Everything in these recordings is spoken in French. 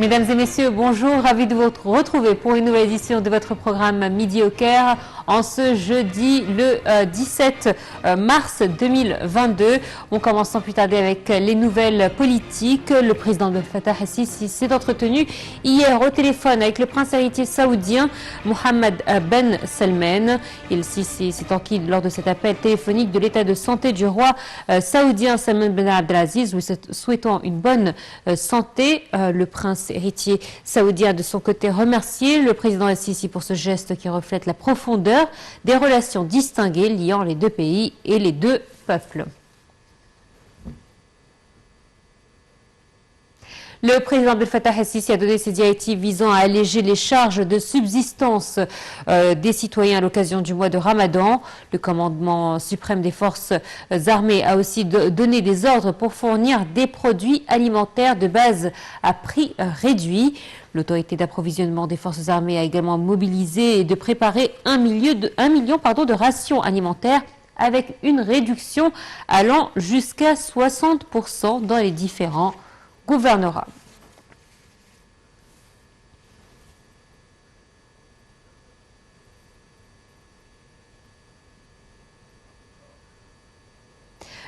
Mesdames et messieurs, bonjour, ravi de vous retrouver pour une nouvelle édition de votre programme Midi au Caire en ce jeudi le 17 mars 2022. On commence sans plus tarder avec les nouvelles politiques. Le président Abdel Fattah el-Sisi s'est entretenu hier au téléphone avec le prince héritier saoudien Mohammed Ben Salman. El-Sisi s'est enquis lors de cet appel téléphonique de l'état de santé du roi saoudien Salman Ben Abdelaziz, lui souhaitant une bonne santé. Le prince héritier saoudien de son côté remercié le président el-Sisi pour ce geste qui reflète la profondeur des relations distinguées liant les deux pays et les deux peuples. Le président Abdel Fattah el-Sisi a donné ses directives visant à alléger les charges de subsistance des citoyens à l'occasion du mois de Ramadan. Le commandement suprême des forces armées a aussi donné des ordres pour fournir des produits alimentaires de base à prix réduit. L'autorité d'approvisionnement des forces armées a également mobilisé et de préparer 1 million de rations alimentaires avec une réduction allant jusqu'à 60% dans les différents gouvernorat.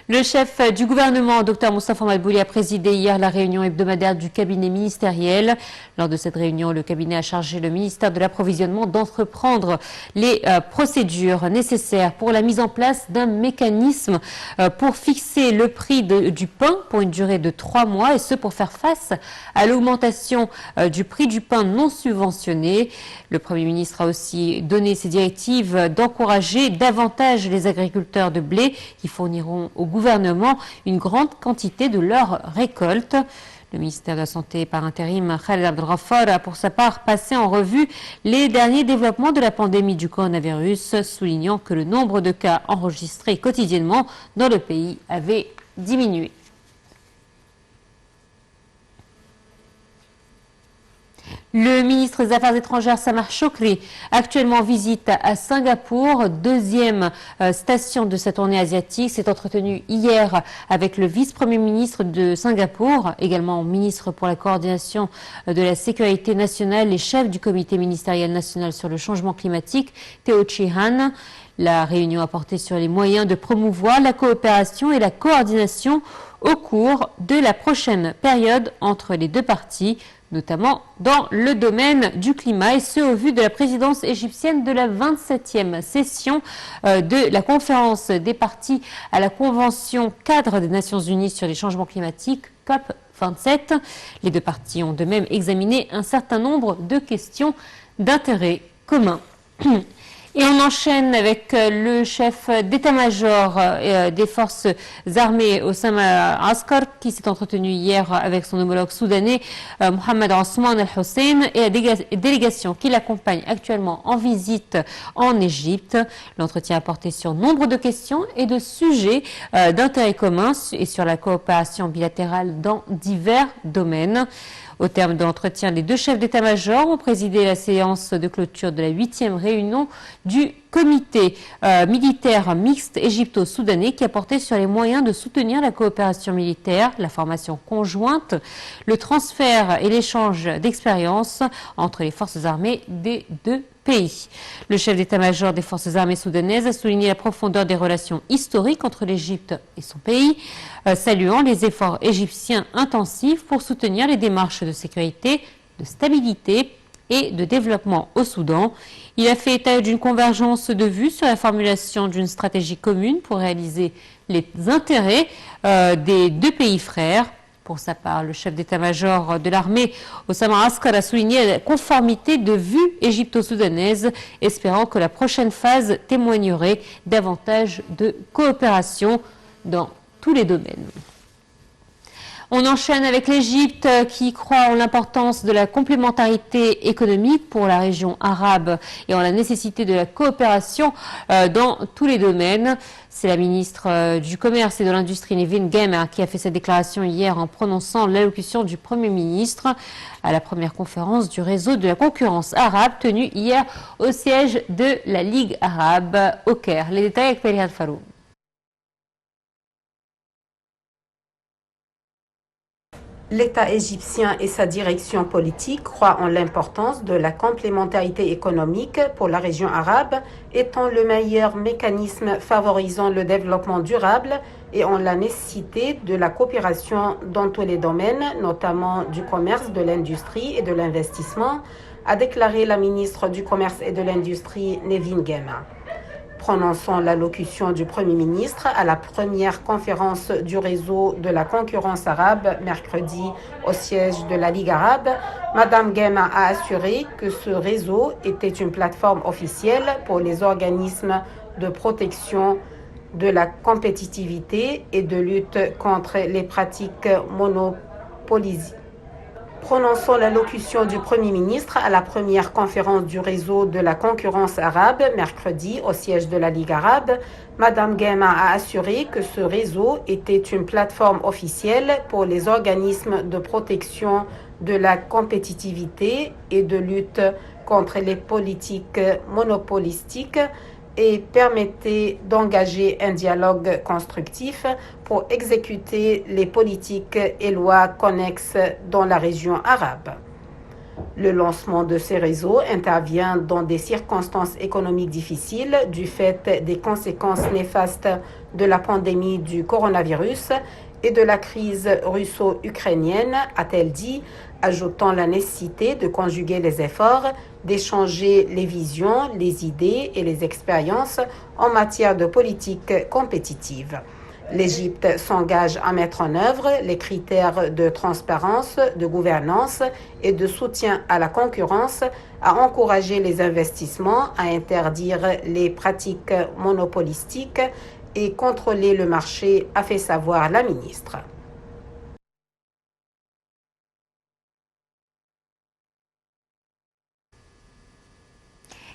Le chef du gouvernement, Dr Moustapha Madbouli, a présidé hier la réunion hebdomadaire du cabinet ministériel. Lors de cette réunion, le cabinet a chargé le ministère de l'Approvisionnement d'entreprendre les procédures nécessaires pour la mise en place d'un mécanisme pour fixer le prix du pain pour une durée de 3 mois, et ce pour faire face à l'augmentation du prix du pain non subventionné. Le Premier ministre a aussi donné ses directives d'encourager davantage les agriculteurs de blé qui fourniront au gouvernement une grande quantité de leur récolte. Le ministère de la Santé par intérim, Khaled Abdelghafar, a pour sa part passé en revue les derniers développements de la pandémie du coronavirus, soulignant que le nombre de cas enregistrés quotidiennement dans le pays avait diminué. Le ministre des Affaires étrangères Samar Chokri, actuellement en visite à Singapour, deuxième station de sa tournée asiatique, s'est entretenu hier avec le vice-premier ministre de Singapour, également ministre pour la coordination de la sécurité nationale et chef du comité ministériel national sur le changement climatique, Teo Chee Han. La réunion a porté sur les moyens de promouvoir la coopération et la coordination au cours de la prochaine période entre les deux parties, notamment dans le domaine du climat, et ce au vu de la présidence égyptienne de la 27e session de la conférence des parties à la Convention cadre des Nations Unies sur les changements climatiques, COP27. Les deux parties ont de même examiné un certain nombre de questions d'intérêt commun. Et on enchaîne avec le chef d'état-major des forces armées, Osama Askar, qui s'est entretenu hier avec son homologue soudanais, Mohamed Osman El-Hussein, et la délégation qui l'accompagne actuellement en visite en Égypte. L'entretien a porté sur nombre de questions et de sujets d'intérêt commun et sur la coopération bilatérale dans divers domaines. Au terme de l'entretien, les deux chefs d'état-major ont présidé la séance de clôture de la 8e réunion du comité militaire mixte égypto-soudanais qui a porté sur les moyens de soutenir la coopération militaire, la formation conjointe, le transfert et l'échange d'expériences entre les forces armées des deux pays. Le chef d'état-major des forces armées soudanaises a souligné la profondeur des relations historiques entre l'Égypte et son pays, saluant les efforts égyptiens intensifs pour soutenir les démarches de sécurité, de stabilité et de développement au Soudan. Il a fait état d'une convergence de vues sur la formulation d'une stratégie commune pour réaliser les intérêts des deux pays frères. Pour sa part, le chef d'état-major de l'armée, Osama Askar, a souligné la conformité de vues égypto-soudanaises, espérant que la prochaine phase témoignerait davantage de coopération dans tous les domaines. On enchaîne avec l'Égypte qui croit en l'importance de la complémentarité économique pour la région arabe et en la nécessité de la coopération dans tous les domaines. C'est la ministre du Commerce et de l'Industrie, Nevin Gamer, qui a fait cette déclaration hier en prononçant l'allocution du Premier ministre à la première conférence du réseau de la concurrence arabe tenue hier au siège de la Ligue arabe au Caire. Les détails avec Perihan Farouk. L'État égyptien et sa direction politique croient en l'importance de la complémentarité économique pour la région arabe, étant le meilleur mécanisme favorisant le développement durable et en la nécessité de la coopération dans tous les domaines, notamment du commerce, de l'industrie et de l'investissement, a déclaré la ministre du Commerce et de l'Industrie, Nevin Gema. Prononçant l'allocution du Premier ministre à la première conférence du réseau de la concurrence arabe mercredi au siège de la Ligue arabe, Mme Gema a assuré que ce réseau était une plateforme officielle pour les organismes de protection de la compétitivité et de lutte contre les pratiques monopolisées. Prononçant l'allocution du Premier ministre à la première conférence du réseau de la concurrence arabe mercredi au siège de la Ligue arabe, Mme Gema a assuré que ce réseau était une plateforme officielle pour les organismes de protection de la compétitivité et de lutte contre les politiques monopolistiques et permettait d'engager un dialogue constructif pour exécuter les politiques et lois connexes dans la région arabe. Le lancement de ces réseaux intervient dans des circonstances économiques difficiles du fait des conséquences néfastes de la pandémie du coronavirus et de la crise russo-ukrainienne, a-t-elle dit, ajoutant la nécessité de conjuguer les efforts, d'échanger les visions, les idées et les expériences en matière de politique compétitive. L'Égypte s'engage à mettre en œuvre les critères de transparence, de gouvernance et de soutien à la concurrence, à encourager les investissements, à interdire les pratiques monopolistiques et contrôler le marché, a fait savoir la ministre.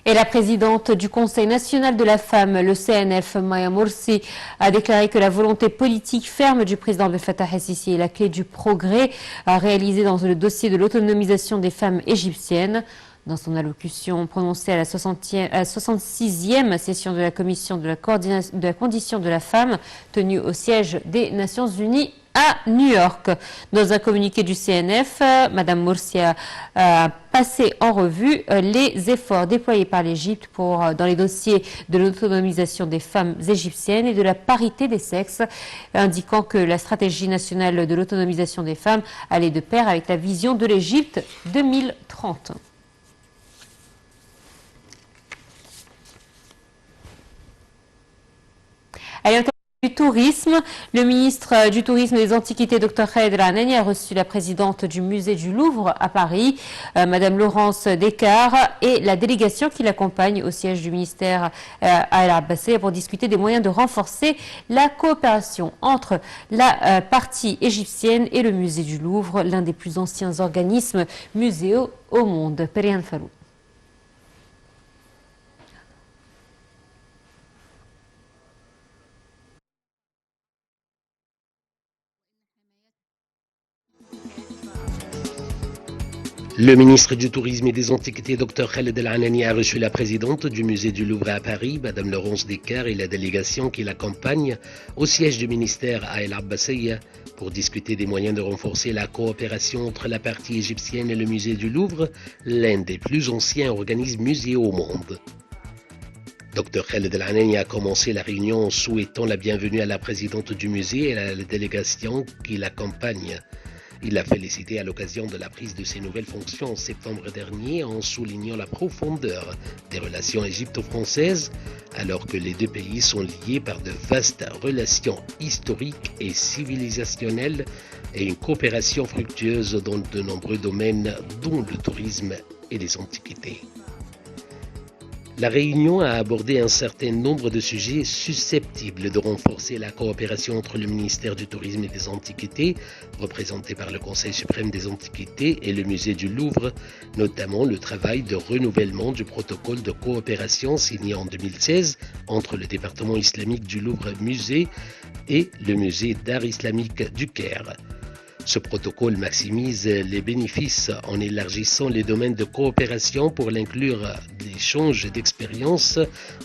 Et la présidente du Conseil national de la femme, le CNF, Maya Morsi, a déclaré que la volonté politique ferme du président Abdel Fattah el-Sisi est la clé du progrès réalisé dans le dossier de l'autonomisation des femmes égyptiennes. Dans son allocution prononcée à la 66e session de la Commission de la condition de la femme, tenue au siège des Nations Unies à New York. Dans un communiqué du CNF, Mme Morsi a passé en revue les efforts déployés par l'Égypte dans les dossiers de l'autonomisation des femmes égyptiennes et de la parité des sexes, indiquant que la stratégie nationale de l'autonomisation des femmes allait de pair avec la vision de l'Égypte 2030. Allez, du tourisme, le ministre du Tourisme et des Antiquités, Dr Khaled El Anani, a reçu la présidente du musée du Louvre à Paris, Madame Laurence Descartes, et la délégation qui l'accompagne au siège du ministère à El Abbassia pour discuter des moyens de renforcer la coopération entre la partie égyptienne et le musée du Louvre, l'un des plus anciens organismes muséaux au monde. Perihan Farou. Le ministre du Tourisme et des Antiquités, Dr Khaled El Anani, a reçu la présidente du musée du Louvre à Paris, Madame Laurence Descartes, et la délégation qui l'accompagne au siège du ministère à El Abbassia pour discuter des moyens de renforcer la coopération entre la partie égyptienne et le musée du Louvre, l'un des plus anciens organismes muséaux au monde. Dr Khaled El Anani a commencé la réunion en souhaitant la bienvenue à la présidente du musée et à la délégation qui l'accompagne. Il l'a félicité à l'occasion de la prise de ses nouvelles fonctions en septembre dernier en soulignant la profondeur des relations égypto-françaises alors que les deux pays sont liés par de vastes relations historiques et civilisationnelles et une coopération fructueuse dans de nombreux domaines dont le tourisme et les antiquités. La réunion a abordé un certain nombre de sujets susceptibles de renforcer la coopération entre le ministère du Tourisme et des Antiquités, représenté par le Conseil suprême des Antiquités, et le musée du Louvre, notamment le travail de renouvellement du protocole de coopération signé en 2016 entre le département islamique du Louvre Musée et le musée d'art islamique du Caire. Ce protocole maximise les bénéfices en élargissant les domaines de coopération pour l'inclure l'échange d'expériences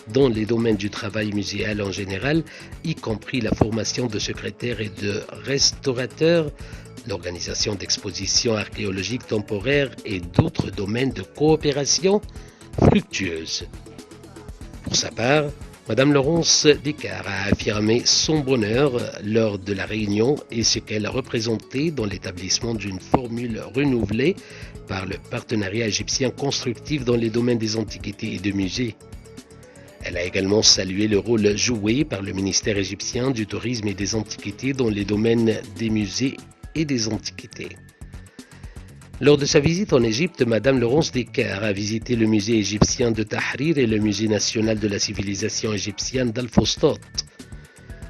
dans les domaines du travail muséal en général, y compris la formation de secrétaires et de restaurateurs, l'organisation d'expositions archéologiques temporaires et d'autres domaines de coopération fructueuse. Pour sa part, Madame Laurence Descartes a affirmé son bonheur lors de la réunion et ce qu'elle représentait dans l'établissement d'une formule renouvelée par le partenariat égyptien constructif dans les domaines des antiquités et de musées. Elle a également salué le rôle joué par le ministère égyptien du tourisme et des antiquités dans les domaines des musées et des antiquités. Lors de sa visite en Égypte, Madame Laurence Descartes a visité le musée égyptien de Tahrir et le musée national de la civilisation égyptienne d'Al-Fustat.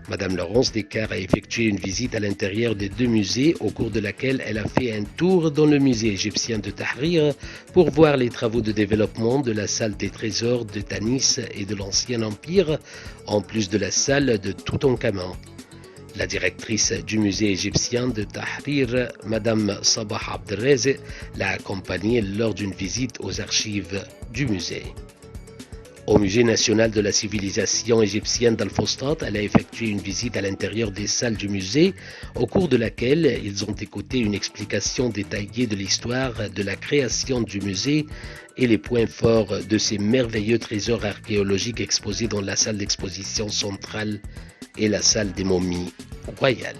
Madame Laurence Descartes a effectué une visite à l'intérieur des deux musées au cours de laquelle elle a fait un tour dans le musée égyptien de Tahrir pour voir les travaux de développement de la salle des trésors de Tanis et de l'Ancien Empire, en plus de la salle de Toutankhamon. La directrice du musée égyptien de Tahrir, Madame Sabah Abdelrazek, l'a accompagnée lors d'une visite aux archives du musée. Au musée national de la civilisation égyptienne d'Al-Fustat, elle a effectué une visite à l'intérieur des salles du musée, au cours de laquelle ils ont écouté une explication détaillée de l'histoire de la création du musée et les points forts de ces merveilleux trésors archéologiques exposés dans la salle d'exposition centrale et la salle des momies royales.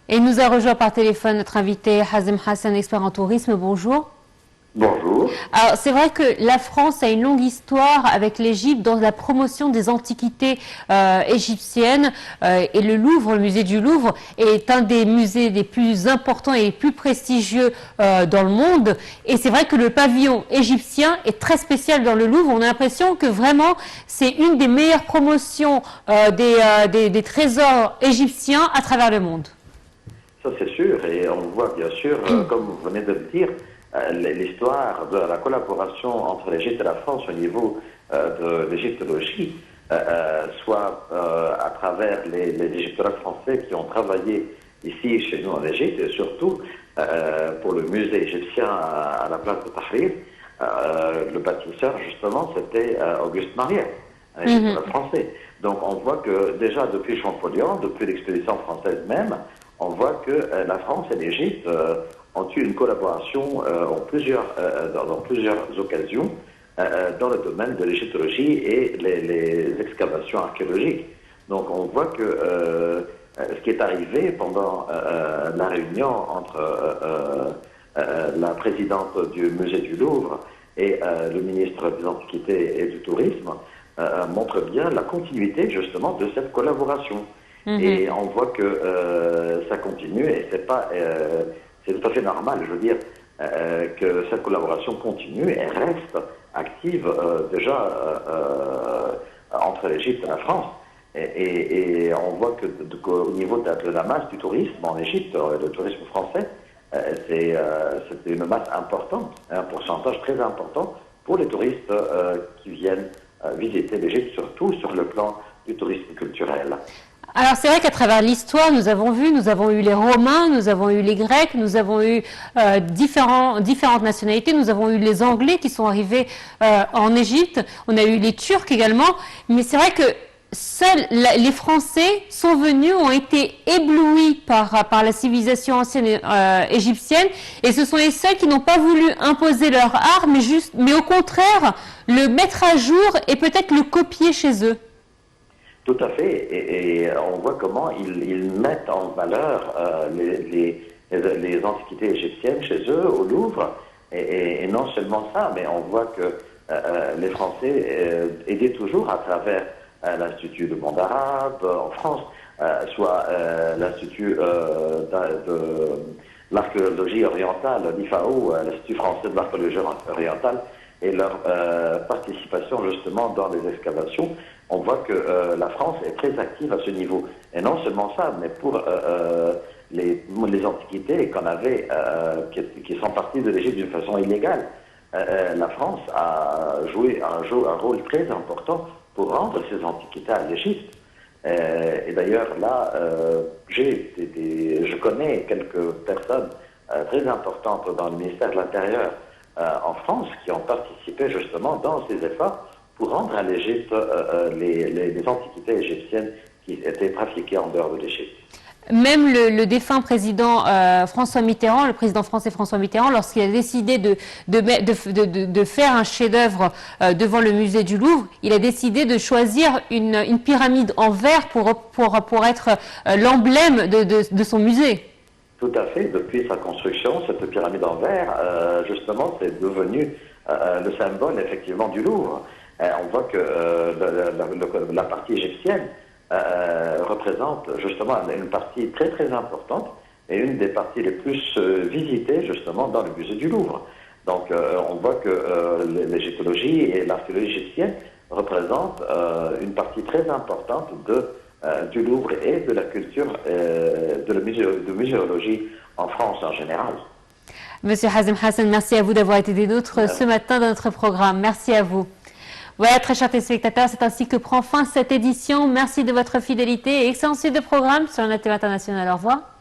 Et nous a rejoint par téléphone notre invité Hazem Hassan, expert en tourisme. Bonjour. Bonjour. Alors, c'est vrai que la France a une longue histoire avec l'Égypte dans la promotion des antiquités égyptiennes et le Louvre, le musée du Louvre, est un des musées les plus importants et les plus prestigieux dans le monde. Et c'est vrai que le pavillon égyptien est très spécial dans le Louvre. On a l'impression que vraiment c'est une des meilleures promotions des trésors égyptiens à travers le monde. Ça c'est sûr, et on voit bien sûr, comme vous venez de le dire, l'histoire de la collaboration entre l'Égypte et la France au niveau de l'égyptologie, soit à travers les égyptologues français qui ont travaillé ici chez nous en Égypte, et surtout pour le musée égyptien à la place de Tahrir, le bâtisseur justement c'était Auguste Mariette, un égyptologue français. Donc on voit que déjà depuis Champollion, depuis l'expédition française même, on voit que la France et l'Égypte ont eu une collaboration dans plusieurs occasions dans le domaine de l'égyptologie et les excavations archéologiques. Donc on voit que ce qui est arrivé pendant la réunion entre la présidente du musée du Louvre et le ministre des Antiquités et du Tourisme montre bien la continuité justement de cette collaboration. Et on voit que ça continue et c'est tout à fait normal, je veux dire, que cette collaboration continue et reste active déjà entre l'Égypte et la France. Et on voit qu'au niveau de la masse du tourisme en Égypte, le tourisme français, c'est une masse importante, un pourcentage très important pour les touristes qui viennent visiter l'Égypte, surtout sur le plan du tourisme culturel. Alors c'est vrai qu'à travers l'histoire, nous avons eu les Romains, nous avons eu les Grecs, nous avons eu différentes nationalités, nous avons eu les Anglais qui sont arrivés en Égypte, on a eu les Turcs également, mais c'est vrai que seuls les Français sont venus, ont été éblouis par la civilisation ancienne égyptienne, et ce sont les seuls qui n'ont pas voulu imposer leur art, mais au contraire le mettre à jour et peut-être le copier chez eux. Tout à fait, et on voit comment ils mettent en valeur les antiquités égyptiennes chez eux, au Louvre, et non seulement ça, mais on voit que les Français aidaient toujours à travers l'Institut du monde arabe en France, soit l'Institut de l'archéologie orientale, l'IFAO, l'Institut français de l'archéologie orientale, et leur participation justement dans les excavations. On voit que la France est très active à ce niveau. Et non seulement ça, mais pour les antiquités qu'on avait, qui sont parties de l'Égypte d'une façon illégale. la France a joué un rôle très important pour rendre ces antiquités à l'Égypte. Et d'ailleurs, là, je connais quelques personnes très importantes dans le ministère de l'Intérieur en France qui ont participé justement dans ces efforts pour rendre à l'Égypte les antiquités égyptiennes qui étaient trafiquées en dehors de l'Égypte. Même le défunt président François Mitterrand, le président français François Mitterrand, lorsqu'il a décidé de faire un chef-d'œuvre devant le musée du Louvre, il a décidé de choisir une pyramide en verre pour être l'emblème de son musée. Tout à fait. Depuis sa construction, cette pyramide en verre, justement, c'est devenu le symbole effectivement du Louvre. On voit que la partie égyptienne représente justement une partie très très importante et une des parties les plus visitées justement dans le musée du Louvre. Donc on voit que l'égyptologie et l'archéologie égyptienne représentent une partie très importante du Louvre et de la culture de muséologie en France en général. Monsieur Hazem Hassan, merci à vous d'avoir été des nôtres ce matin dans notre programme. Merci à vous. Voilà, très chers téléspectateurs, c'est ainsi que prend fin cette édition. Merci de votre fidélité et excellente suite de programme sur la TV internationale. Au revoir.